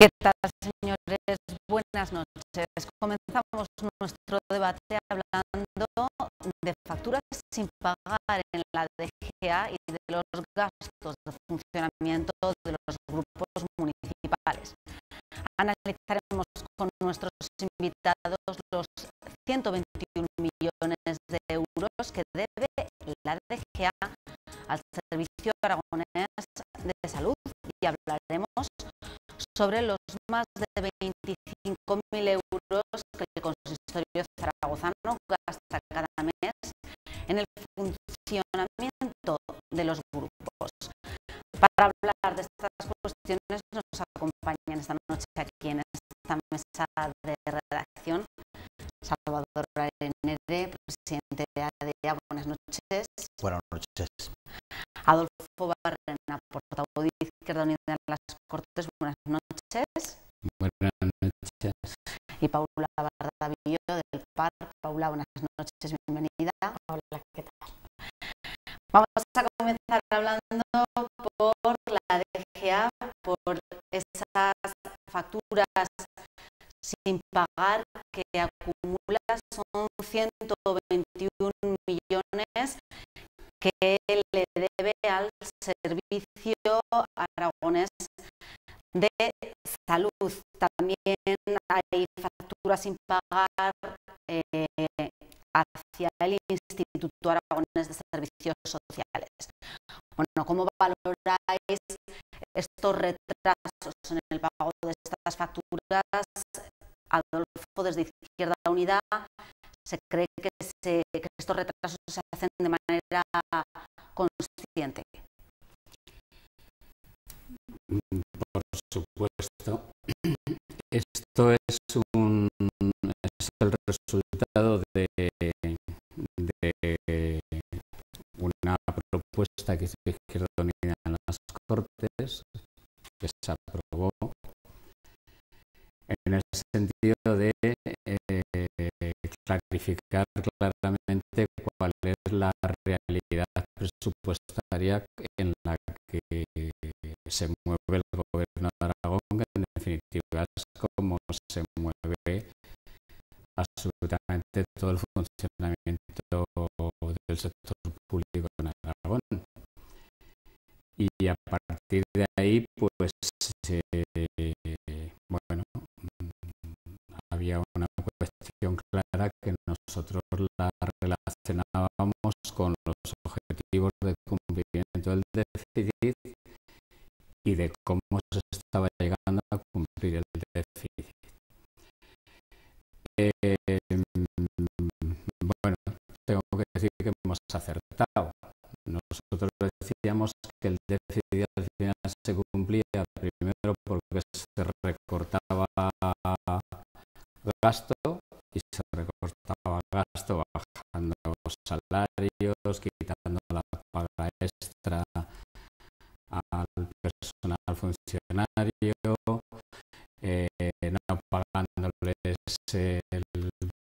¿Qué tal, señores? Buenas noches. Comenzamos nuestro debate hablando de facturas sin pagar en la DGA y de los gastos de funcionamiento de los grupos municipales. Analizaremos con nuestros invitados los 121 millones de euros que debe la DGA al Servicio Aragonés de Salud y hablaremos sobre los más de 25.000 euros que el consistorio zaragozano gasta cada mes en el funcionamiento de los grupos. Para hablar de estas cuestiones nos acompañan esta noche aquí en esta mesa de redacción Salvador Arenere, presidente de ADEA. Buenas noches. Buenas noches. Adolfo Barrena, portavoz de Izquierda Unida en las Cortes. Buenas noches. Buenas noches. Y Paula Bardavillo del PAR. Paula, buenas noches, bienvenida. Hola, ¿qué tal? Vamos a comenzar hablando por la DGA, por esas facturas sin pagar que acumula, son 121 millones que le debe al Servicio Aragonés de Salud. También hay facturas sin pagar hacia el Instituto Aragonés de Servicios Sociales. Bueno, ¿cómo valoráis estos retrasos en el pago de estas facturas? Adolfo, desde Izquierda Unida, ¿se cree que estos retrasos se hacen de manera consciente? Por supuesto, esto es el resultado de una propuesta que hizo Izquierda Unida en las Cortes, que se aprobó en el sentido de clarificar claramente cuál es la realidad presupuestaria en la que se mueve el Gobierno de Aragón, que en definitiva es como se mueve absolutamente todo el funcionamiento del sector público en Aragón. Y a partir de ahí, pues, bueno, había una cuestión clara que nosotros la relacionábamos con los objetivos de cumplimiento del déficit y de cómo se estaba llegando a cumplir el déficit. Bueno, tengo que decir que hemos acertado. Nosotros decíamos que el déficit al final se cumplía primero porque se recortaba gasto y se recortaba gasto bajando salarios, quitando la paga extra al personal funcionario, no pagándoles el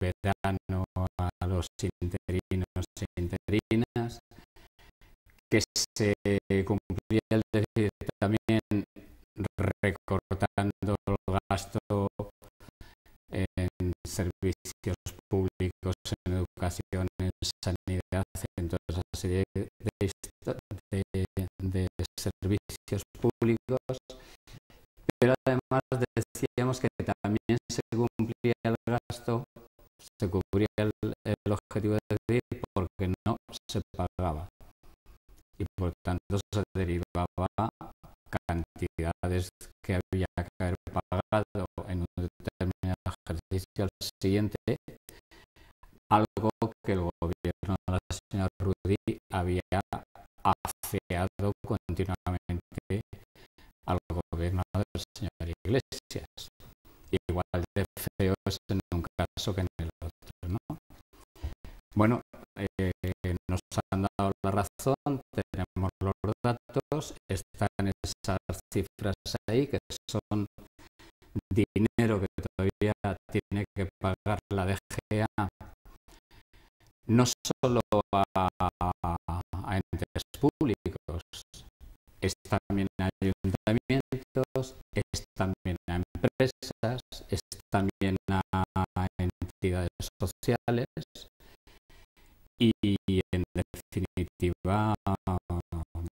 verano a los interinos e interinas, que se cumplía el déficit también recortando el gasto en servicios públicos, en educación, en sanidad, en toda esa serie de servicios públicos, pero además decíamos que también se cumplía el gasto, se cubría el objetivo de déficit porque no se pagaba y por tanto se derivaba cantidades que había que haber pagado en un determinado ejercicio al siguiente, algo que el gobierno de la señora Rudy había afeado continuamente al gobierno del señor Iglesias. Igual de feo es en un caso que en el otro, ¿no? Bueno, nos han dado la razón, tenemos los datos, están esas cifras ahí que son dinero que todavía tiene que pagar la DGA, no solo a entes públicos, es también a ayuntamientos, es también a empresas, es también a entidades sociales y en definitiva,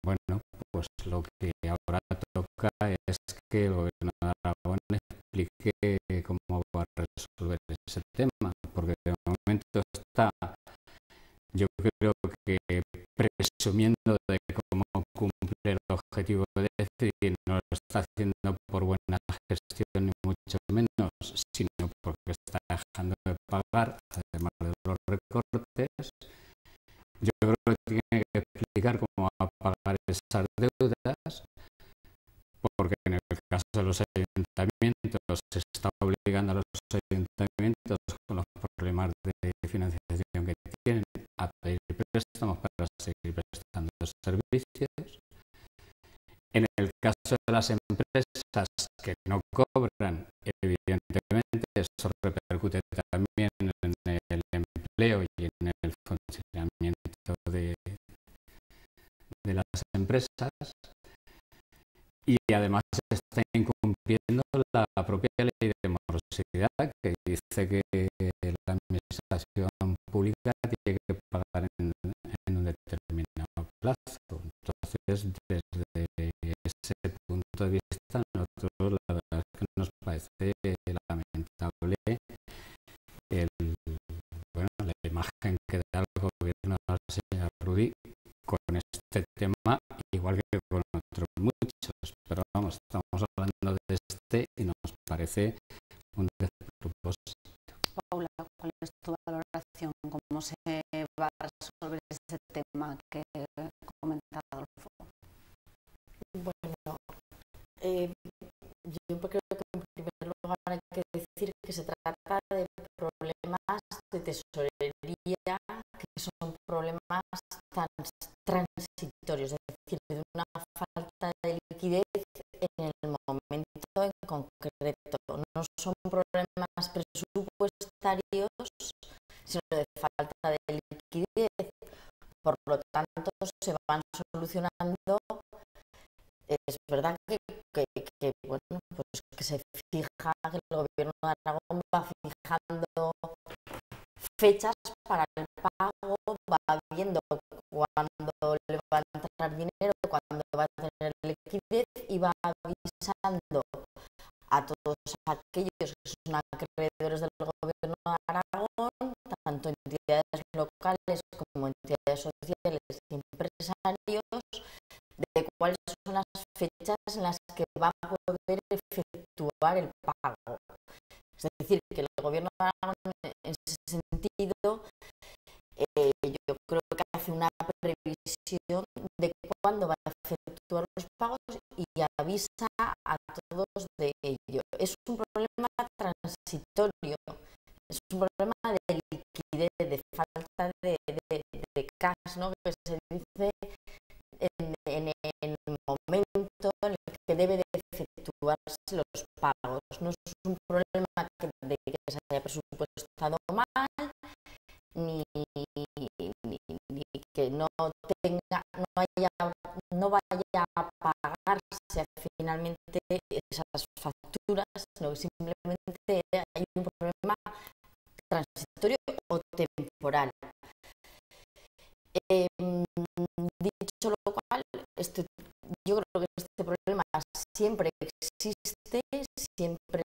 bueno, pues lo que ahora toca es que el gobierno de Aragón explique cómo va a resolver ese tema, porque de momento está, yo creo que presumiendo de cómo cumple el objetivo de déficit, no lo está haciendo por buena gestión ni mucho menos, sino porque está dejando de pagar, además de los recortes. Yo creo que tiene que explicar cómo va a pagar esas deudas, porque en el caso de los ayuntamientos se está obligando a los ayuntamientos con los problemas de financiación que tienen a pedir préstamos para seguir prestando servicios. En el caso de las empresas que no cobran, evidentemente eso repercute también en el empleo y en el funcionamiento de las empresas, y además se está incumpliendo la propia ley de morosidad, que dice que la administración pública tiene que pagar en un determinado plazo. Entonces, desde ese punto de vista, a nosotros la verdad es que nos parece lamentable la imagen que da el gobierno de la señora Rudy con este tema, igual que con otros muchos, pero vamos, estamos hablando de este y nos parece un despropósito. Paula, ¿cuál es tu valoración? ¿Cómo se va a resolver ese tema que ha comentado Adolfo? Bueno, yo creo que en primer lugar hay que decir que se trata de problemas de tesorería que son problemas transitorios, es decir, de una falta de liquidez en el momento en concreto. No son problemas presupuestarios, sino de falta de liquidez. Por lo tanto, se van solucionando. Es verdad que bueno, pues que se fija, que el gobierno de Aragón va fijando fechas para el pago, va viendo cuándo le va a entrar dinero, cuándo va a tener liquidez y va avisando a todos aquellos que son acreedores del gobierno de Aragón, tanto entidades locales como entidades sociales y empresarios, de cuáles son las fechas en las que va a poder efectuar el pago. Es decir, que el gobierno de Aragón, en ese sentido, yo creo que hace una previsión de cuándo va a efectuar los pagos y avisa a todos de ello. Es un problema transitorio, es un problema de liquidez, de falta de cash, ¿no? Que se dice en el momento en el que debe de efectuarse los pagos. No es un problema de que se haya presupuestado mal, ni que no vaya a pagarse finalmente esas facturas, sino que simplemente hay un problema transitorio o temporal. Dicho lo cual, yo creo que este problema siempre existe, siempre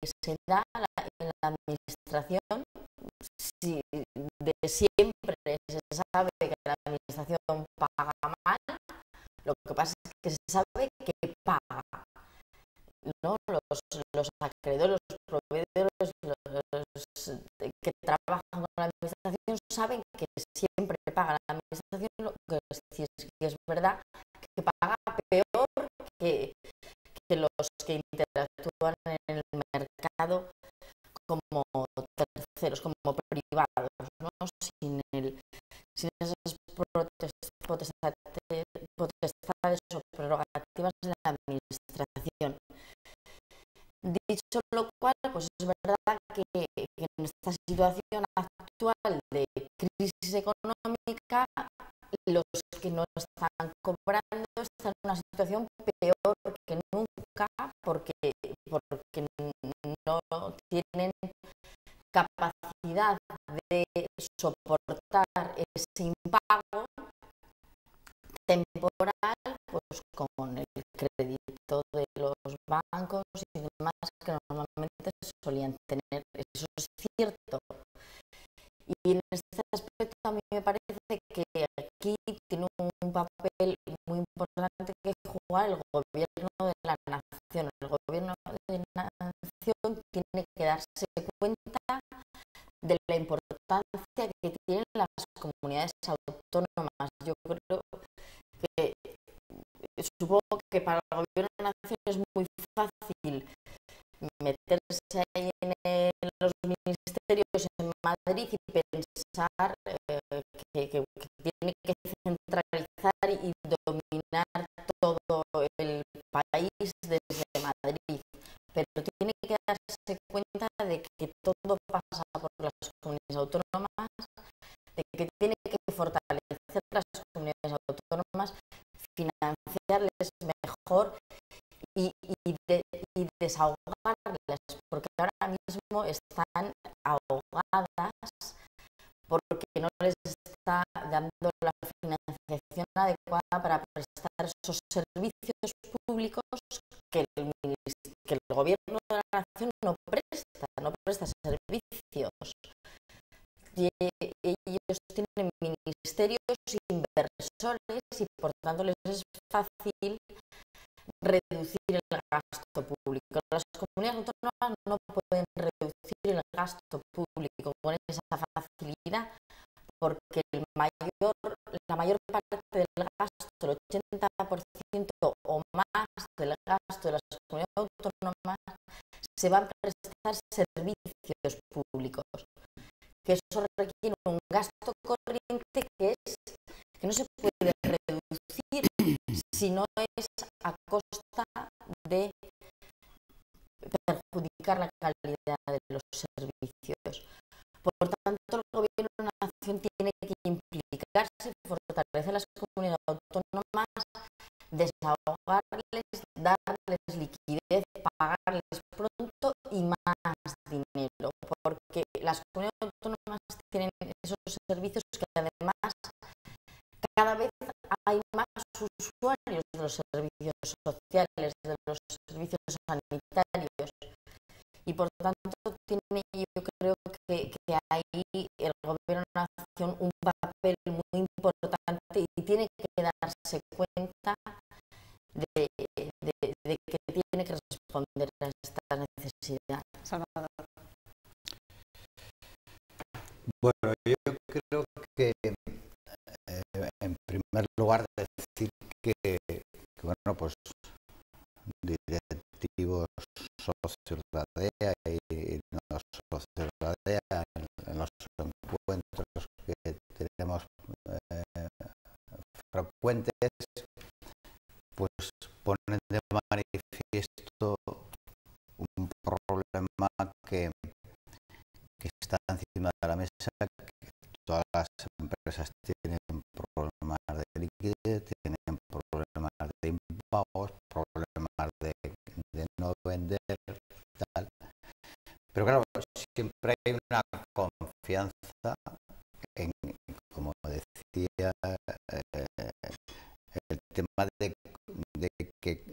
se da en la administración. Si de siempre se sabe que la administración paga mal, lo que pasa es que se sabe que paga, ¿no? Los acreedores, los proveedores, los que trabajan con la administración saben que siempre paga la administración, lo que es verdad que paga peor que los que interactúan en el mercado como terceros, como privados, ¿no? Sin esas potestades o prerrogativas de la administración. Dicho lo cual, pues es verdad que en esta situación actual de crisis económica, los que no están cobrando están en una situación peor que nunca, porque capacidad de soportar ese impago temporal, pues con el crédito de los bancos y demás que normalmente solían tener. Eso es cierto. Y en este aspecto a mí me parece que aquí tiene un papel muy importante que jugar el gobierno de la nación. El gobierno de la nación tiene que darse cuenta de la importancia que tienen las comunidades autónomas. Yo creo que, supongo que para el gobierno de la nación es muy fácil meterse ahí en los ministerios en Madrid y pensar que tiene que centralizar y dominar todo el país desde Madrid, pero tiene que darse cuenta de que todo pasa por las comunidades autónomas, de que tiene que fortalecer las comunidades autónomas, financiarles mejor y desahogarles, porque ahora mismo están ahogadas porque no les está dando la financiación adecuada para prestar esos servicios públicos que el gobierno de la nación no presta servicios. Y ellos tienen ministerios inversores y por tanto les es fácil reducir el gasto público. Las comunidades autónomas no pueden reducir el gasto público con esa facilidad porque la mayor parte del gasto, el 80% o más del gasto de las comunidades autónomas se van a prestar servicios públicos, que eso requiere un gasto corriente que no se puede reducir si no es a costa de perjudicar la calidad de los servicios. Por tanto, el gobierno de la nación tiene que implicarse, fortalecer las comunidades autónomas, desahogarles, darles liquidez, pagarles pronto y más dinero, porque las comunidades autónomas tienen esos servicios que además cada vez hay más usuarios de los servicios sociales, de los servicios sanitarios y por tanto tiene, yo creo que ahí el gobierno de la nación un papel muy importante y tiene que darse cuenta de que tiene que responder a esta necesidad. Salvador. Bueno, yo creo que en primer lugar decir que bueno, pues directivos socios de ADEA y no socios de ADEA en los encuentros que tenemos frecuentes, pues ponen de manifiesto un problema que está encima de la mesa, que todas las empresas tienen problemas de liquidez, tienen problemas de impagos, problemas de no vender, tal. Pero claro, siempre hay una confianza en, como decía, el tema de que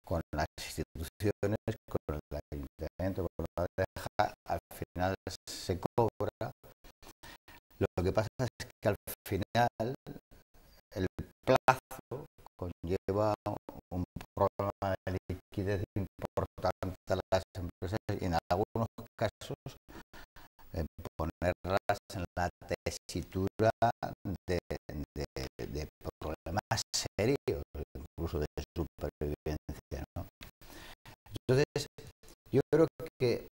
con las instituciones, con el ayuntamiento, con la deja, al final se cobra. Lo que pasa es que al final el plazo conlleva un problema de liquidez importante a las empresas y en algunos casos ponerlas en la tesitura de problemas serios, incluso de supervivencia, ¿no? Entonces, yo creo que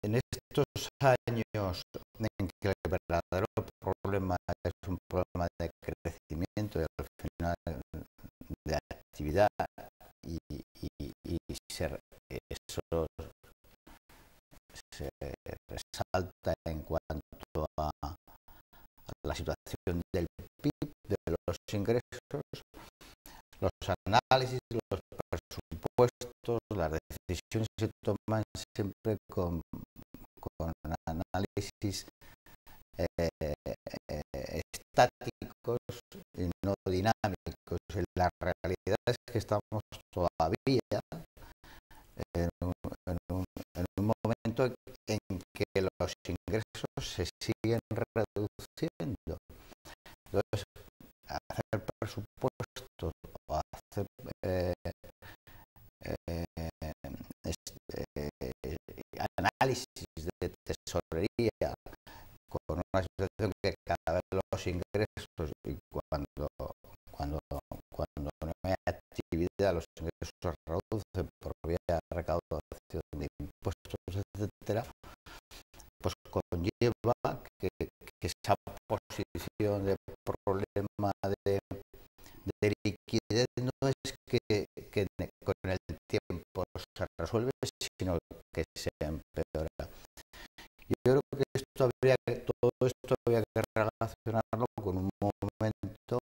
en estos años en que el verdadero problema es un problema de crecimiento y al final de actividad y eso se resalta en cuanto a la situación del PIB, de los ingresos, los análisis, los presupuestos, las decisiones se toman siempre con análisis estáticos y no dinámicos. La realidad es que estamos todavía en un momento en que los ingresos se siguen reduciendo. Entonces, hacer presupuestos o hacer análisis de tesorería con una situación que cada vez los ingresos, y cuando no hay actividad los ingresos se reducen por vía de recaudación de impuestos, etcétera, pues conlleva que esa posición de problema de liquidez no es que con el tiempo se resuelve, sino que se empeora. Yo creo que todo esto habría que relacionarlo con un momento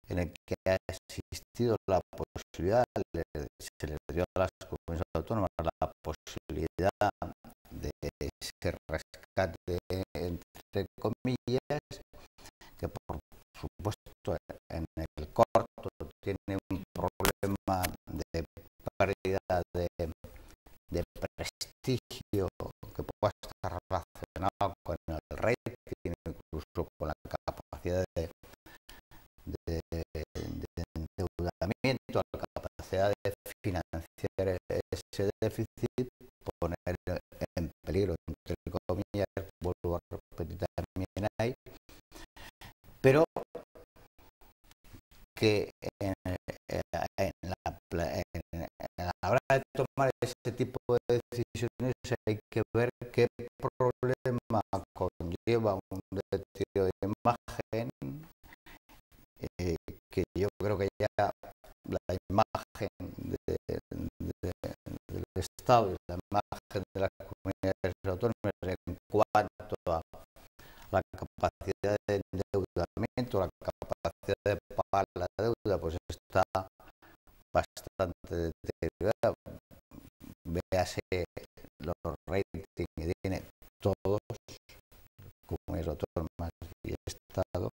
en el que ha existido la posibilidad, se les dio a las comunidades autónomas la posibilidad de ese rescate, entre comillas, que por supuesto en el corto tiene un problema de pérdida de prestigio que pueda estar relacionado con el rating, incluso con la capacidad de endeudamiento, la capacidad de financiar ese déficit, poner en peligro, entre comillas, vuelvo a repetir, también hay, pero que a la hora de tomar ese tipo de decisiones hay que ver qué problema conlleva un deterioro de imagen, que yo creo que ya la imagen del Estado y la imagen de las comunidades autónomas en cuanto a la capacidad de endeudamiento, la capacidad de pagar la deuda, pues está bastante deteriorada. Véase los ratings que tiene todos, comunidades autónomas y Estado.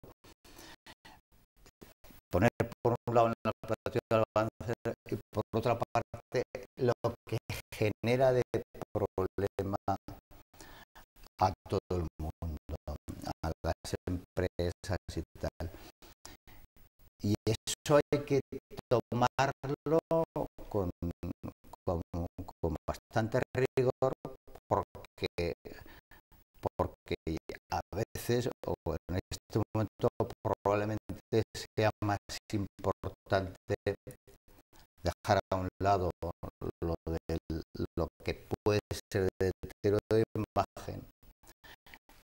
Poner por un lado en la platea del avance y por otra parte lo que genera de problema a todo el mundo, a las empresas y tal. Y eso hay que tomarlo con bastante rigor, porque a veces, o en este momento, probablemente sea más importante dejar a un lado lo que puede ser de deterioro de imagen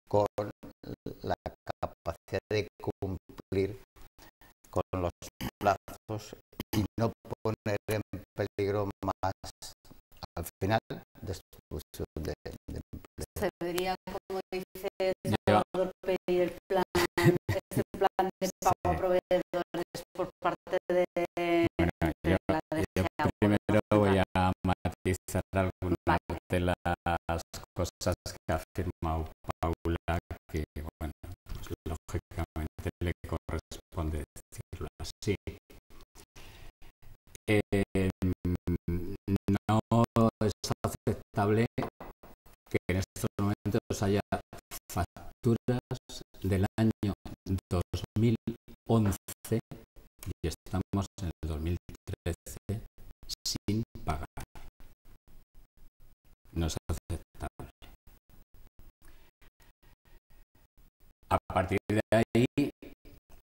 con la capacidad de cumplir con los plazos y no poner en peligro más, al final, destrucción de empleo. Se debería, como dice Salvador, pedir el plan, este plan de pago a proveedores por parte de la DGA. Primero voy a matizar algunas de las cosas que ha afirmado Paula, que bueno, pues, lógicamente le corresponde decirlo así. No es aceptable que en estos momentos haya facturas del año 2011 y estamos en el 2013 sin pagar. No es aceptable. A partir de ahí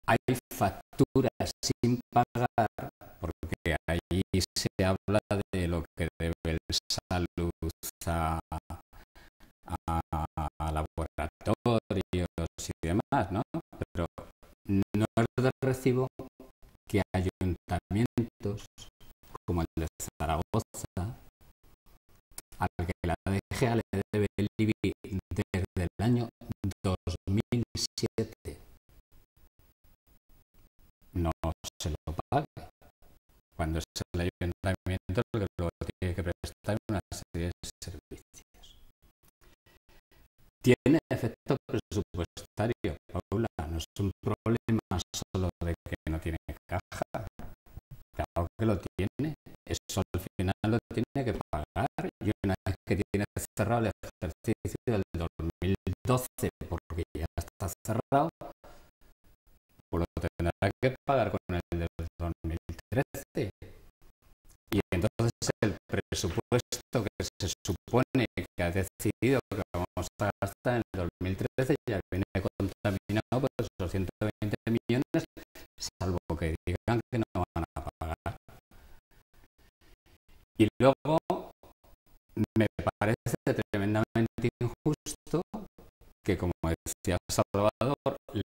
hay facturas sin pagar porque ahí se habla de lo que debe el Salud a laboratorios y demás, ¿no? Pero no es de recibo que ayuntamientos como el de Zaragoza, al que la DGA le debe el IBI desde el año 2007, no se lo pague, cuando es el ayuntamiento el que lo serie de servicios. Tiene efecto presupuestario, Paula, no es un problema solo de que no tiene caja, claro que lo tiene, eso al final lo tiene que pagar, y una vez que tiene cerrado el ejercicio del 2012, porque ya está cerrado, pues lo tendrá que pagar con el del 2013. Y entonces el presupuesto que se supone que ha decidido que vamos a gastar en el 2013 ya viene contaminado por esos 120 millones, salvo que digan que no van a pagar. Y luego me parece tremendamente injusto que, como decía Salvador,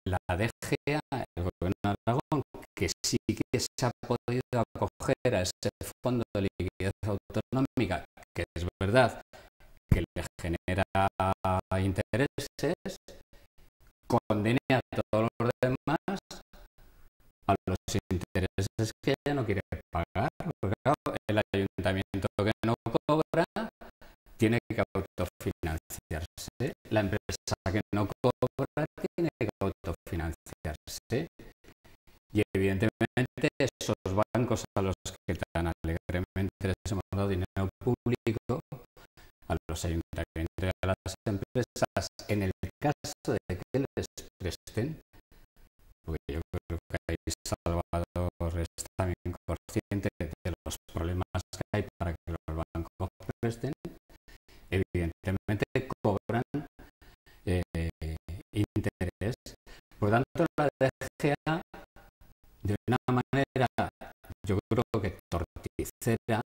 la DGA, el Gobierno de Aragón, que sí que se ha podido acoger a ese fondo de liquidez autonómica, que es verdad que le genera intereses, condene a todos los demás a los intereses que ella no quiere pagar. Porque claro, el ayuntamiento que no cobra tiene que autofinanciarse, la empresa que no cobra tiene que autofinanciarse, y evidentemente esos bancos a los que tan alegremente les hemos dado dinero público, a los ayuntamientos y a las empresas, en el caso de que les presten, porque yo creo que ahí Salvador es también consciente de los problemas que hay para que los bancos presten, evidentemente cobran interés. Por lo tanto, la DGA, de una manera, yo creo que torticera,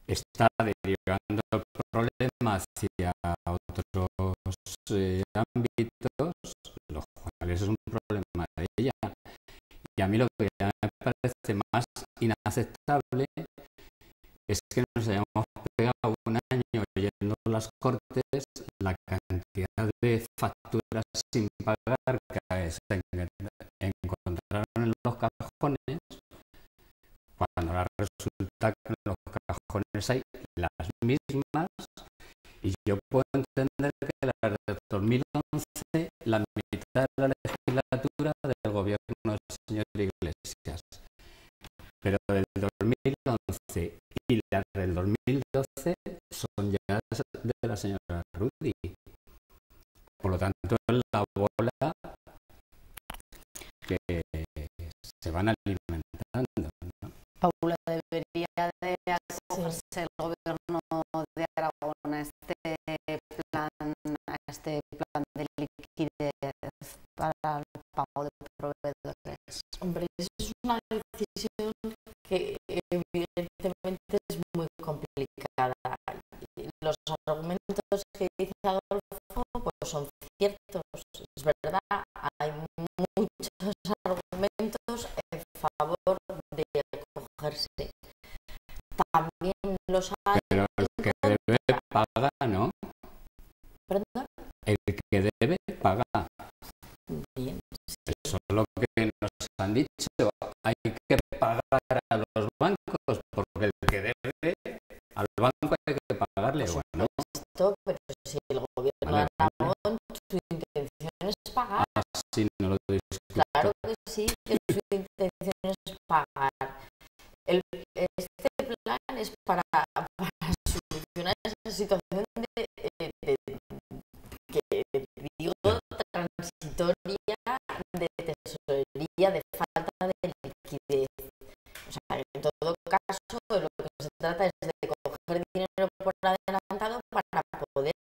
está derivando el problema hacia otros ámbitos, los cuales es un problema de ella. Y a mí lo que ya me parece más inaceptable es que nos hayamos pegado un año oyendo las Cortes la cantidad de facturas sin pagar que se encontraron en los cajones, cuando ahora resulta que en los cajones hay las mismas, y yo puedo entender que las de 2011, la mitad de la legislatura del gobierno del señor Iglesias, pero del 2011 y las del 2012 son ya de la señora Rudy. Por lo tanto, es la bola que se van alimentando, ¿no? Paula, debería de acogerse el gobierno de Aragón a este plan de liquidez para el pago de proveedores. Hombre, eso es una decisión que evidentemente es muy complicada. Los argumentos que dice Adolfo pues son ciertos. Es verdad, hay muchos argumentos en favor de acogerse. También los hay. Pero el que debe paga, ¿no? ¿Perdón? El que debe paga. Bien. Eso es lo que nos han dicho. Hay que pagar a los bancos, porque el que debe al banco hay que pagarle. Bueno, Esto, pero si el gobierno de Aragón, su intención es pagar. así no lo discuto. Claro que sí, que su intención es pagar. Este plan es para solucionar esa situación que digo transitoria de tesorería, de falta de liquidez. O sea, en todo caso, de lo que se trata es de coger dinero por adelantado para poder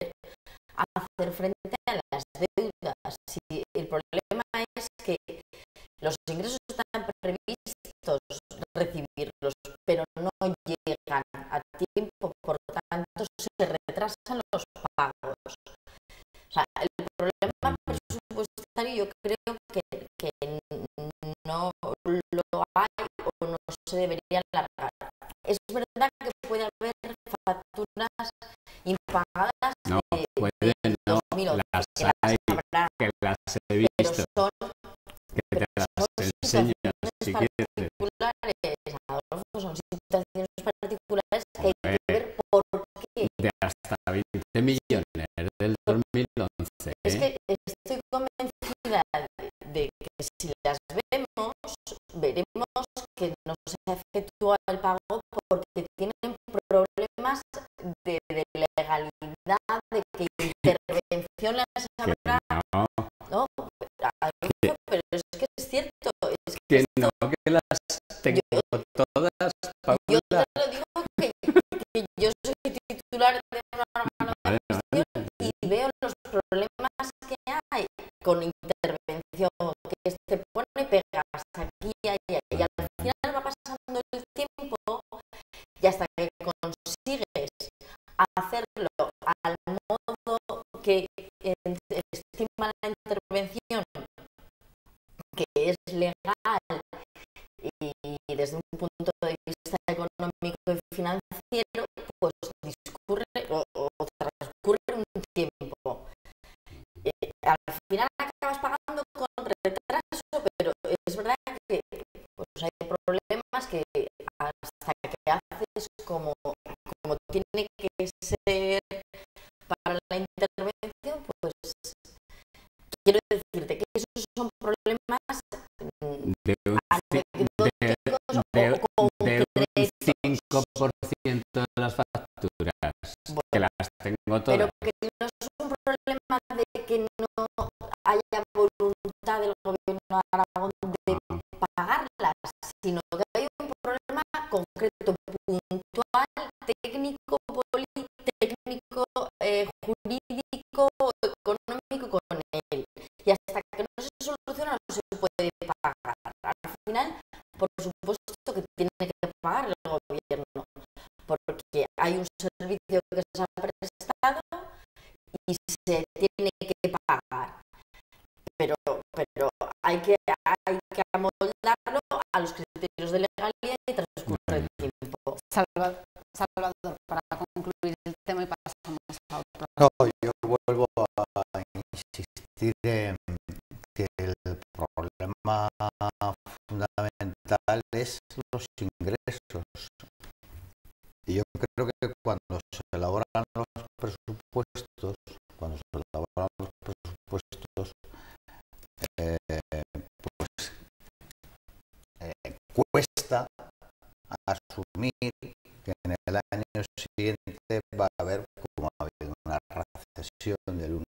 hacer frente a las deudas. Si el problema es que los ingresos están previstos recibirlos, pero no llegan a tiempo, por tanto se retrasan los pagos. O sea, el problema presupuestario yo creo que no lo hay o no se debería alargar. Es verdad que puede haber facturas impagadas No, de pueden, no, 2011, las que las hay, habrá, que las he pero visto, que te las enseño si quieres. particulares, Adolfo, son situaciones particulares que hay que ver por qué si las vemos, veremos que no se efectúa el pago porque tienen problemas de legalidad, de que intervención les habrá. No, No, pero es que es cierto. Es que esto, no, que las tengo todas, yo Paula. te lo digo que yo soy titular de un órgano de gestión y veo los problemas que hay con intervención, que te pone pegas aquí y allá, y al final va pasando el tiempo y hasta que consigues hacerlo al modo que estima la intervención, que es legal y desde un punto de vista económico y financiero, pues discurre o transcurre un tiempo. Al final acabas pagando con retraso, pero es verdad que pues hay problemas que hasta que haces como tiene que ser para la intervención, pues quiero decirte que esos son problemas de un, anecdóticos de o concretos. 5% de las facturas, Bueno, que las tengo pero todas. que no es un problema de que no haya voluntad del gobierno de Aragón de pagarlas, sino que hay un problema concreto, puntual, técnico, técnico, jurídico, económico con él. Y hasta que no se soluciona no se puede pagar. Al final, por supuesto que tiene que pagar el gobierno, porque hay un servicio que se ha prestado y se tiene que pagar. Pero hay que amoldarlo a los criterios de legalidad y transcurre el tiempo. Salvador, para concluir el tema y pasamos a otro. No, yo vuelvo a insistir en que el problema fundamental es los ingresos. Y yo creo que cuando se elaboran los presupuestos, cuesta asumir que en el año siguiente va a haber, como ha habido, una recesión del 1,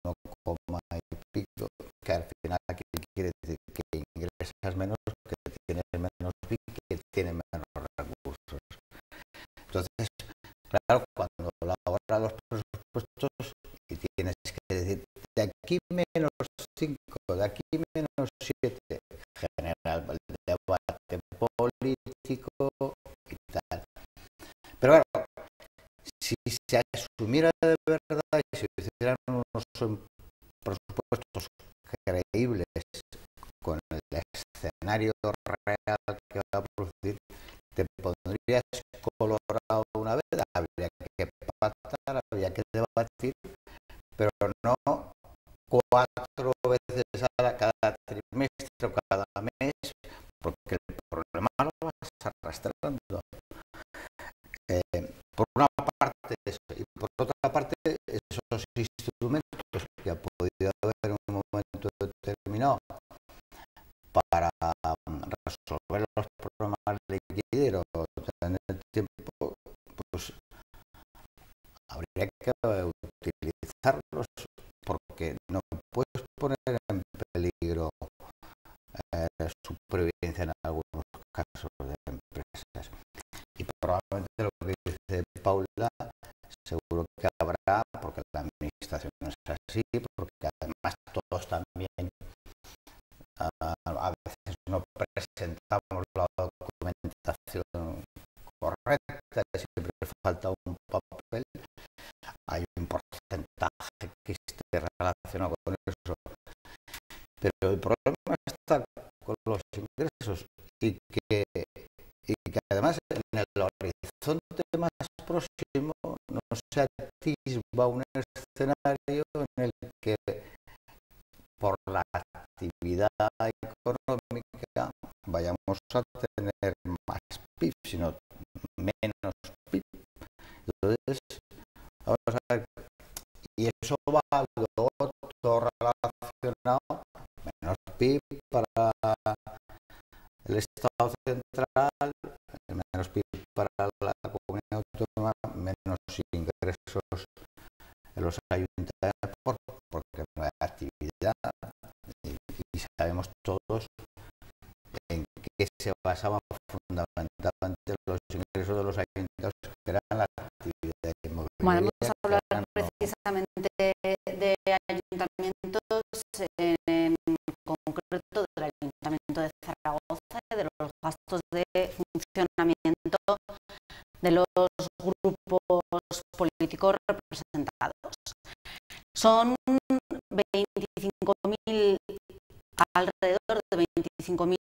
y pico, que al final aquí quiere decir que ingresas menos, que tienes menos PIB, que tienes menos recursos. Entonces, claro, cuando elaboras los presupuestos y tienes que decir de aquí menos 5, de aquí menos 7, general el debate político y tal. Pero bueno, si se asumiera de verdad y se hicieran unos presupuestos creíbles con el escenario real que va a producir, te pondrías colorado una vez, habría que pactar, habría que debatir, pero no 4 veces cada trimestre o cada mes, porque el problema lo vas arrastrando. Por una parte eso, y por otra parte esos instrumentos que ha podido haber en un momento determinado para resolver los problemas de liquidez o tener tiempo, pues habría que utilizarlos, porque no puedes poner en peligro supervivencia en algunos casos de empresas. Y probablemente lo que dice Paula, seguro que habrá, porque la administración es así, porque además todos también a veces no presentamos la documentación correcta, siempre falta un papel, hay un porcentaje que esté relacionado con eso, pero el problema está con los ingresos y que además en el horizonte más próximo no se atisba un escenario en el que por la actividad económica vayamos a tener más PIB, sino menos PIB. Entonces, vamos a ver, y eso va a lo otro relacionado, menos PIB para central, menos PIB para la comunidad autónoma, menos ingresos en los ayuntamientos porque no hay actividad. Y sabemos todos en qué se basaban fundamentalmente los ingresos de los ayuntamientos, que eran las actividades inmobiliarias. Vamos a hablar precisamente de ayuntamientos, en concreto del Ayuntamiento de Zaragoza y de los gastos de funcionamiento de los grupos políticos representados. Son 25.000, alrededor de 25.000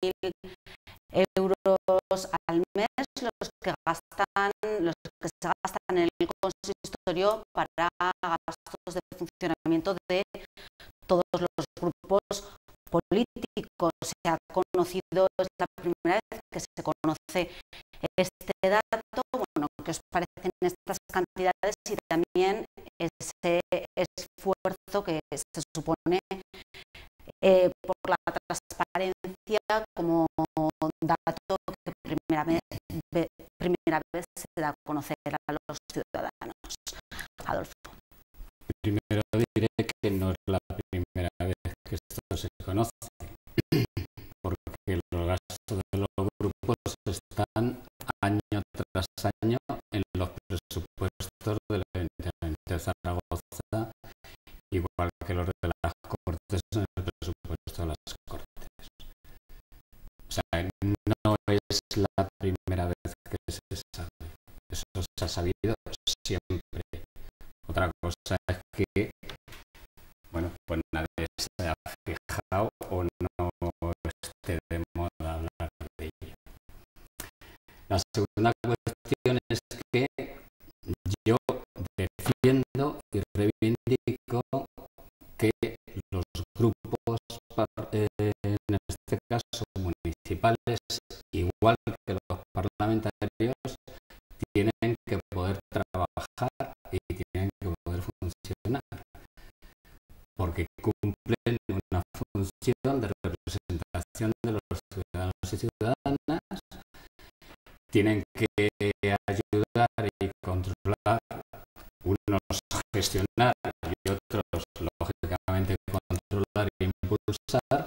euros al mes los que se gastan en el consistorio para gastos de funcionamiento de todos los grupos políticos. Se ha conocido, es la primera vez que se conoce este dato. Bueno, ¿qué os parecen estas cantidades y también ese esfuerzo que se supone por la transparencia como dato que primera vez se da a conocer a los ciudadanos? Adolfo. Primero diré que no es la primera vez que esto se conoce, porque los gastos de los grupos están año tras año en los presupuestos del Ayuntamiento de Zaragoza, igual que los de las Cortes en el presupuesto de las Cortes. O sea, no es la primera vez que se sabe. Eso se ha sabido siempre. Otra cosa es que, bueno, pues nadie se ha fijado o no esté de moda hablar de ello. La segunda cuestión es que yo defiendo y reivindico que los grupos, en este caso municipales, igual que los parlamentarios, tienen que poder trabajar y tienen que poder funcionar, porque cumplen una función de representación de los ciudadanos y ciudadanas, tienen que ayudar y controlar, unos gestionar y otros lógicamente controlar e impulsar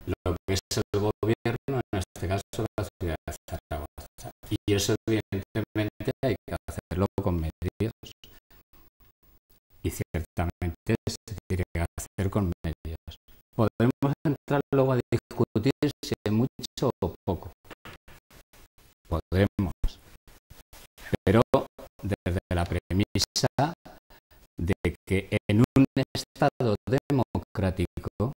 lo que es el gobierno, en este caso la ciudad de Zaragoza, y eso evidentemente hay que hacerlo con medios, y ciertamente se tiene que hacer con medios. Podemos entrar luego a discutir si es mucho o poco. Podemos, pero desde la premisa de que en un Estado democrático,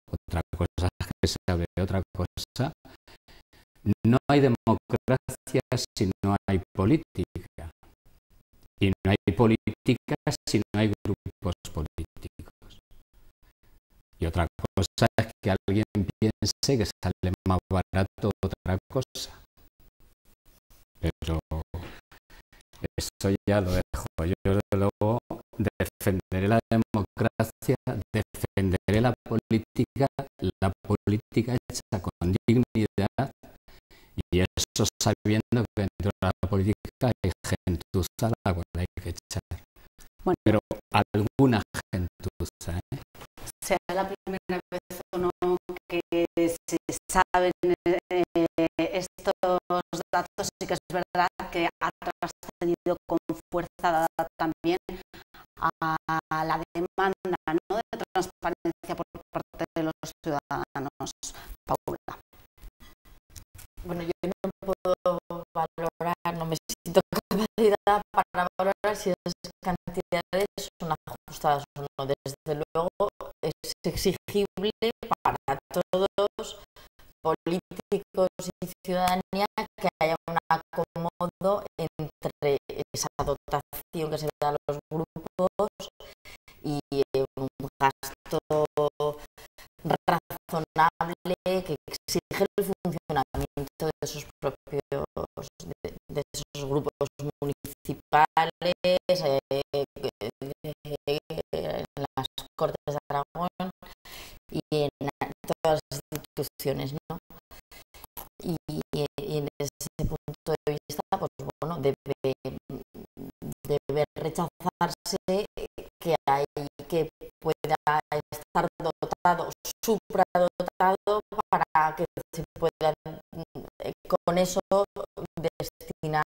otra cosa es que se hable de otra cosa, no hay democracia si no hay política, y no hay política si no hay grupos políticos. Y otra cosa es que alguien piense que sale más barato otra cosa. Pero eso ya lo dejo. Yo, desde luego, defenderé la democracia, defenderé la política hecha con dignidad, y eso sabiendo que dentro de la política hay gentuza a la cual hay que echar. Bueno, pero alguna gentuza, sea la primera vez o no que se saben estos datos, sí que es verdad que ha trascendido con fuerza también a la demanda, ¿no?, de transparencia por parte de los ciudadanos. Paula. Bueno, yo no puedo valorar, no me siento capacidad para valorar si esas cantidades son ajustadas o no. Desde luego es exigible para todos, políticos y ciudadanía, que haya un acomodo entre esa dotación que se da a los grupos y un gasto razonable que exige el funcionamiento de esos propios, de esos grupos municipales, en las Cortes de Aragón y en todas las instituciones, ¿no? Y en ese punto de vista, pues bueno, debe rechazarse que hay que pueda estar dotado, supradotado, para que se pueda con eso destinar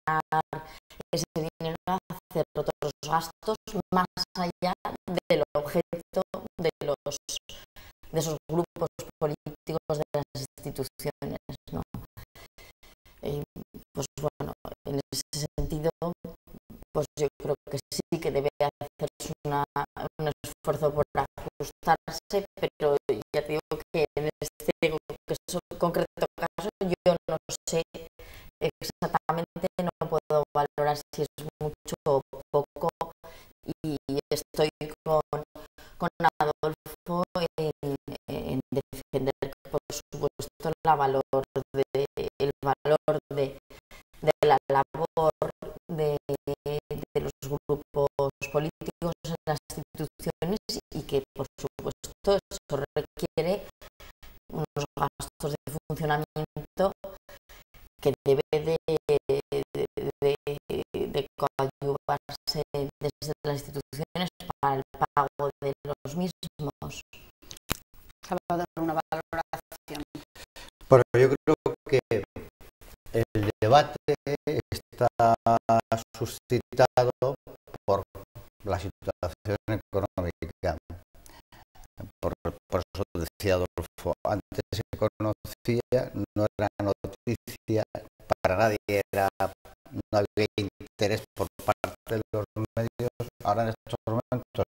ese dinero a hacer otros gastos más allá del objeto de esos grupos políticos de las instituciones, ¿no? Pues bueno, en ese sentido, pues yo creo que sí que debe hacerse un esfuerzo por ajustarse, pero ya digo que en este concreto caso yo no sé exactamente, no puedo valorar si es mucho o poco, y estoy con Adolfo en defender, por supuesto, el valor de la labor de los grupos políticos en las instituciones, y que, por supuesto, eso requiere unos gastos de funcionamiento que debe de coadyuvarse desde las instituciones para el pago de los mismos. Salvador, una valoración. Bueno, yo creo que el debate está suscitado por la situación económica. Por eso decía Adolfo, antes se conocía, no era noticia, para nadie no había interés por parte de los medios. Ahora, en estos momentos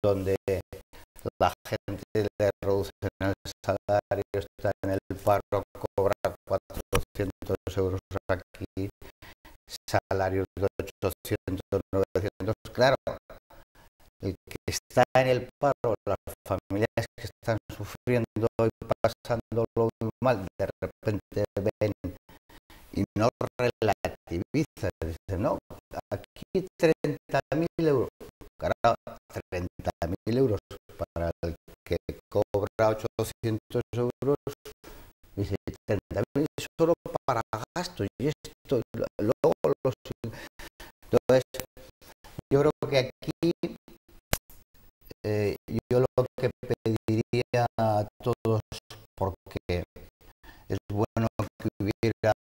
donde la gente le reducen el salario, está en el paro, cobra 400 euros aquí, salarios de 800, 900, claro. El que está en el paro, las familias que están sufriendo y pasándolo muy mal, de repente ven y no relativizan, dicen, no, aquí 30.000 euros, claro, 30.000 euros para el que cobra 800 euros, dice 30.000 solo para gastos, y esto, luego los... Entonces, yo creo que aquí yo lo que pediría a todos, porque es bueno que hubiera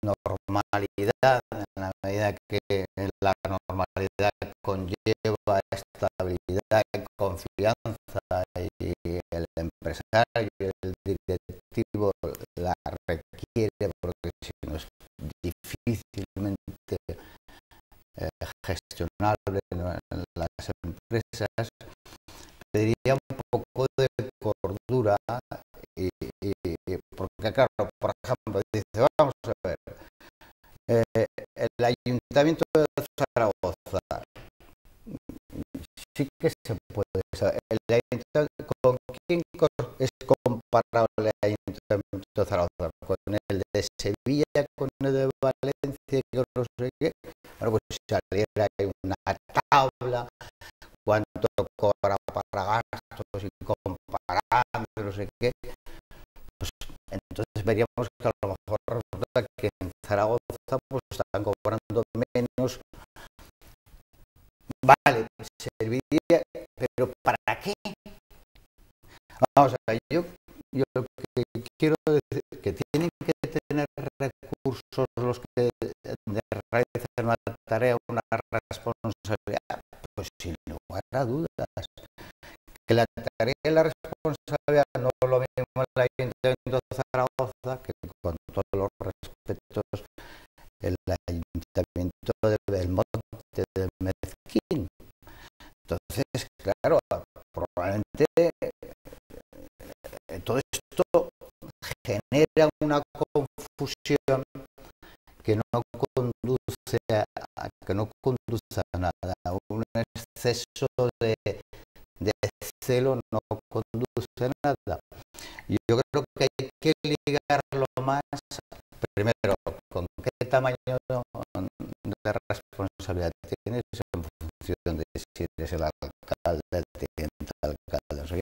normalidad, en la medida que la normalidad conlleva estabilidad y confianza, y el empresario y el directivo la requiere, porque si no es difícilmente gestionable en las empresas. Pediría un poco de cordura, y porque claro, por ejemplo, dice, vamos a ver, el Ayuntamiento de Zaragoza, sí que se puede saber, ¿con quién es comparable el Ayuntamiento de Zaragoza? ¿Con el de Sevilla, con el de Valencia, que no sé qué? Bueno, pues saliera una tabla, cuánto cobra para gastos y comparando, no sé qué, pues entonces veríamos que a lo mejor resulta que en Zaragoza pues están cobrando menos. Vale, serviría, pero ¿para qué? Vamos a ver, yo lo que quiero decir es que tienen que tener recursos los que realizan una tarea, una responsabilidad, pues sin lugar a dudas. Que la tarea y la responsabilidad no es lo mismo el Ayuntamiento de Zaragoza, que con todos los respetos el Ayuntamiento de Belmonte, de Mezquín. Entonces, claro, probablemente todo esto genera una confusión que no conduce a nada. Un exceso de celo no conduce a nada. Yo creo que hay que ligarlo más, primero, con qué tamaño de responsabilidad tienes en función de si eres el alcalde, el teniente alcalde, no sé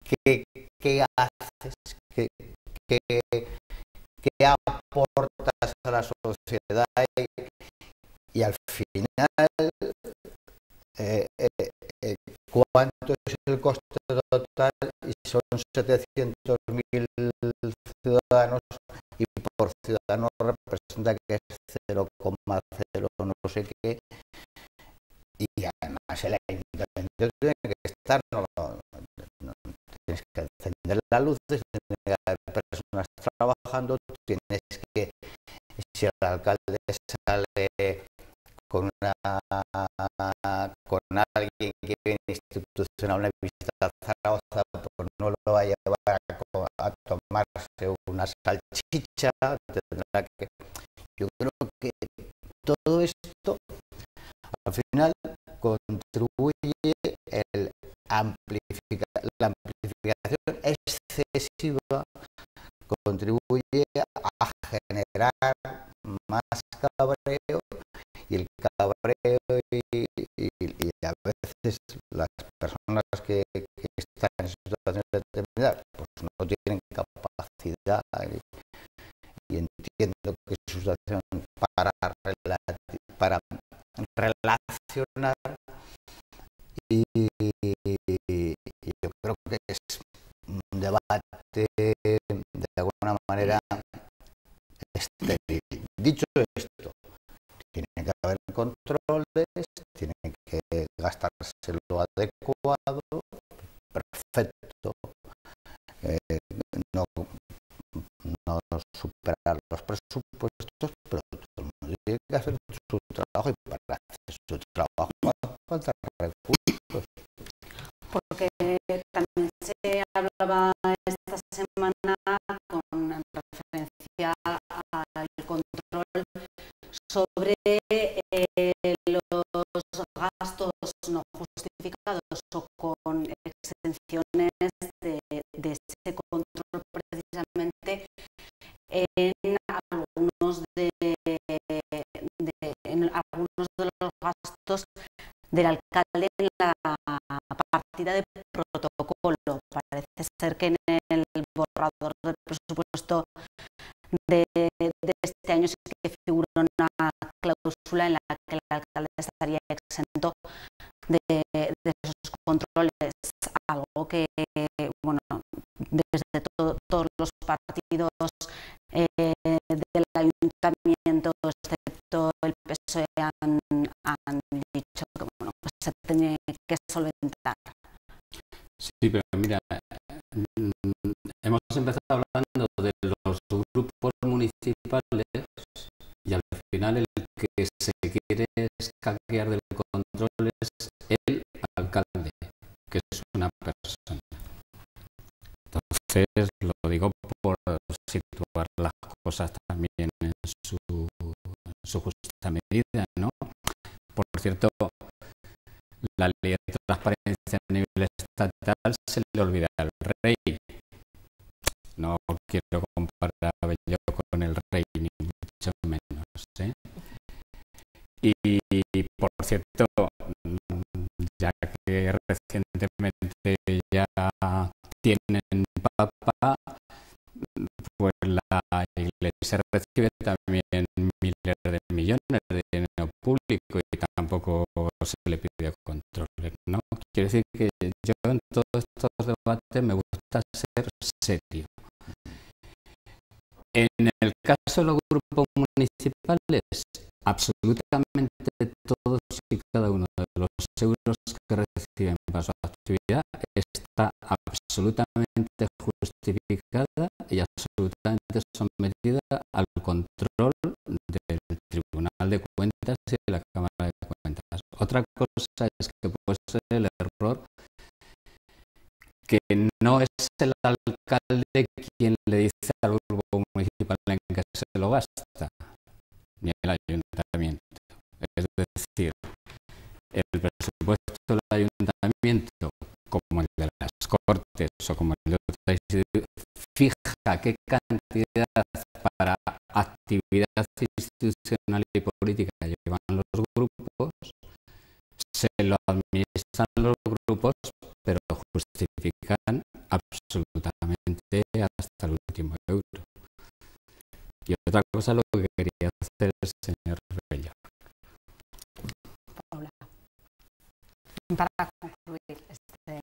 qué qué haces, qué aportas a la sociedad y al final cuánto es el coste total, y son 700.000 ciudadanos, y por ciudadano representa que es 0,0 no sé qué, y además el ayuntamiento tiene que estar, tienes que encender las luces, tiene que haber personas trabajando, tienes que, si el alcalde sale con alguien que viene institucional, una visita a Zaragoza, pues no lo va a llevar a tomarse una salchicha, tendrá que... Yo creo que todo esto al final contribuye la amplificación excesiva, contribuye a generar más cabreo, y el cabreo y a veces las personas que están en situaciones determinadas pues no tienen capacidad, y entiendo que su situación para relacionar, y yo creo que es un debate de alguna manera estéril. Dicho esto, tiene que haber controles, tiene que gastarse lo adecuado, perfecto, no superar los presupuestos, pero todo el mundo tiene que hacer su trabajo, y para hacer su trabajo faltan recursos. Porque también se hablaba esta semana con referencia al control sobre los gastos no justificados o con exenciones de ese control, precisamente en algunos de los gastos del alcalde en la partida de protocolo. Parece ser que en el borrador del presupuesto de este año sí que figura una cláusula en la que el alcalde estaría exento de esos controles, algo que, bueno, desde todos los partidos del ayuntamiento, excepto el PSOE, han dicho que, bueno, pues se tiene que solventar. Sí, pero mira, hemos empezado hablando de los grupos municipales, y al final el que se quiere escaquear del control es el alcalde, que es una persona. Entonces, lo digo por situar las cosas también en su justa medida, ¿no? Por cierto, la ley de transparencia a nivel estatal se le olvida al rey. No quiero comparar yo con el rey, ni mucho menos, ¿eh? Y por cierto, ya que recientemente ya tienen papa, pues la Iglesia recibe también miles de millones de dinero público, y tampoco se le pide controles, ¿no? Quiero decir que yo en todos estos debates me gusta ser serio. En el caso de los grupos municipales, absolutamente todos y cada uno de los euros que reciben para su actividad está absolutamente justificada y absolutamente sometida al control del Tribunal de Cuentas y de la Cámara de Cuentas. Otra cosa es que puede ser el error que no es el alcalde quien le dice al grupo municipal en que se lo gasta, ni el ayuntamiento. Es decir, el presupuesto del ayuntamiento, como el de las Cortes o como el de otras instituciones, fija qué cantidad para actividad institucional y política llevan los grupos, se lo administran los grupos, pero justifican absolutamente hasta el último euro. Y otra cosa lo que quería hacer el señor Bello. Paula, para concluir este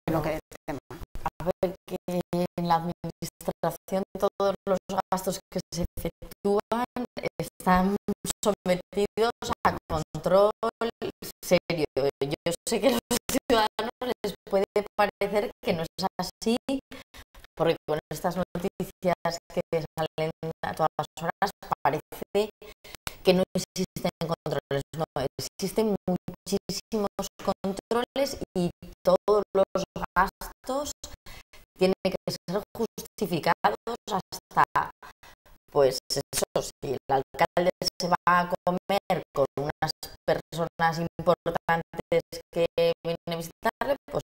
bloque de tema. A ver, que en la administración todos los gastos que se efectúan están sometidos a control serio. Yo sé que a los ciudadanos les puede parecer que no es así, porque con estas noticias que salen a todas horas parece que no existen controles. No, existen muchísimos controles y todos los gastos tienen que ser justificados hasta, pues eso, si el alcalde se va a comer con unas personas importantes que vienen a visitarle, pues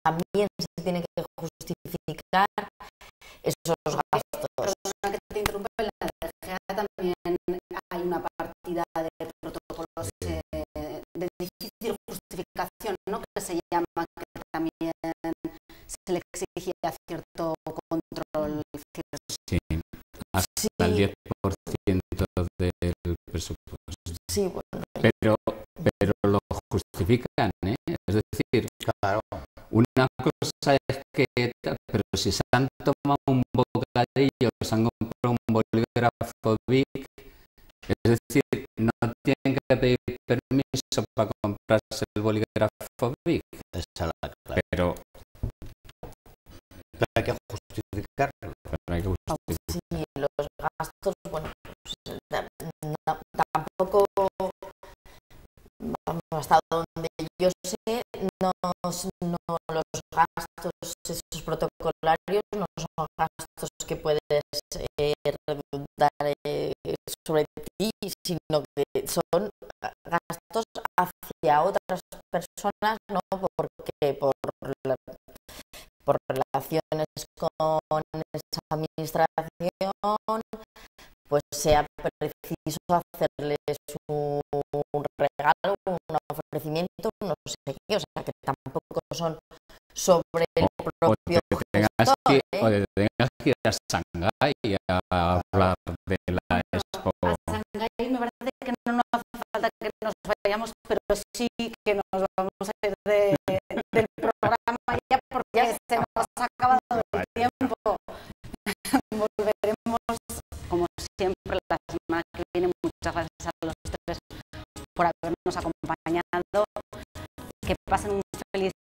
también se tiene que justificar esos gastos. Perdona que te interrumpa, en la DGA también hay una partida de protocolos de difícil justificación, ¿no? Que se llama, que también se le exigía cierto control. Sí, hasta el 10% del presupuesto. Sí, bueno. Pero lo justifican, ¿eh? Es decir, Claro. una cosa es que, pero si se han tomado un bocadillo, se han comprado un bolígrafo Bic, es decir, no tienen que pedir permiso para comprarse el bolígrafo Bic. Esa es la clave. Pero Hay que justificarlo. hay que justificar. Sí, los gastos, bueno, pues, tampoco, vamos, hasta donde yo sé, no los gastos esos protocolarios no son gastos que puedes redundar sobre ti, sino que son gastos hacia otras personas, ¿no? Porque por relaciones con esa administración, pues sea preciso hacerles un regalo, un ofrecimiento, no sé qué, o sea que tampoco son sobre el propio gestor, ¿eh? O te tengas que ir a Shanghái a hablar de la Expo. A Shanghái me parece que no nos hace falta que nos vayamos, pero sí que nos vamos a ir del programa ya, porque se nos ha acabado el tiempo. Volveremos, como siempre, la semana que viene. Muchas gracias a los tres por habernos acompañado. Que pasen un feliz